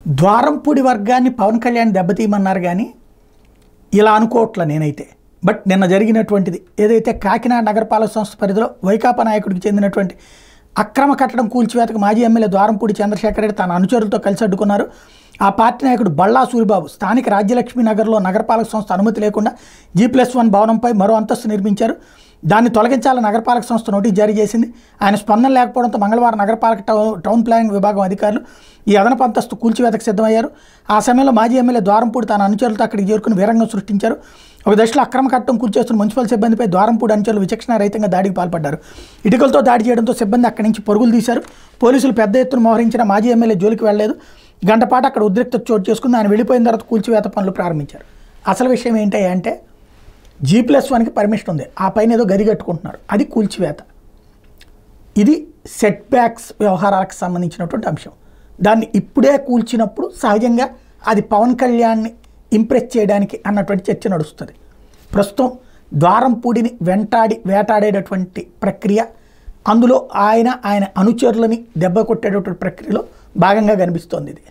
ద్వారంపూడి వర్గాన్ని పవన్ కళ్యాణ్ దెబ్బతీయమన్నారు కానీ ఇలా అనుకోవట్ల నేనైతే. బట్ నిన్న జరిగినటువంటిది ఏదైతే కాకినాడ నగరపాలక సంస్థ పరిధిలో వైకాపా నాయకుడికి చెందినటువంటి అక్రమ కట్టడం కూల్చివేతకు మాజీ ఎమ్మెల్యే ద్వారంపూడి చంద్రశేఖర్ రెడ్డి తన అనుచరులతో కలిసి అడ్డుకున్నారు. ఆ పార్టీ నాయకుడు బళ్ళా సూరిబాబు స్థానిక రాజ్యలక్ష్మి నగర్లో నగరపాలక సంస్థ అనుమతి లేకుండా G+1 భవనంపై మరో అంతస్తు నిర్మించారు. దాన్ని తొలగించాలని నగరపాలక సంస్థ నోటీస్ జారీ చేసింది. ఆయన స్పందన లేకపోవడంతో మంగళవారం నగరపాలక టౌన్ ప్లానింగ్ విభాగం అధికారులు ఈ అదనపు అంతస్తు కూల్చివేతకు సిద్ధమయ్యారు. ఆ సమయంలో మాజీ ఎమ్మెల్యే ద్వారంపూడి తన అనుచరులతో అక్కడికి చేరుకుని వీరంగం సృష్టించారు. ఒక దశలో అక్రమ కట్టడం కూల్చేస్తున్న మున్సిపల్ సిబ్బందిపై ద్వారంపూడి అనుచరులు విచక్షణారహితంగా దాడికి పాల్పడ్డారు. ఇటుకలతో దాడి చేయడంతో సిబ్బంది అక్కడి నుంచి పరుగులు తీశారు. పోలీసులు పెద్ద ఎత్తున మోహరించిన మాజీ ఎమ్మెల్యే జోలికి వెళ్లలేదు. గంటపాటు అక్కడ ఉద్రిక్తత చోటు చేసుకుంది. ఆయన వెళ్ళిపోయిన తర్వాత కూల్చివేత పనులు ప్రారంభించారు. అసలు విషయం ఏంటి అంటే G+1కి పర్మిషన్ ఉంది, ఆ పైన ఏదో గది కట్టుకుంటున్నారు, అది కూల్చివేత. ఇది సెట్ బ్యాక్స్ వ్యవహారాలకు సంబంధించినటువంటి అంశం. దాన్ని ఇప్పుడే కూల్చినప్పుడు సహజంగా అది పవన్ కళ్యాణ్ని ఇంప్రెస్ చేయడానికి అన్నటువంటి చర్చ నడుస్తుంది. ప్రస్తుతం ద్వారంపూడిని వేటాడేటటువంటి ప్రక్రియ, అందులో ఆయన అనుచరులని దెబ్బ కొట్టేటటువంటి ప్రక్రియలో భాగంగా కనిపిస్తోంది ఇది.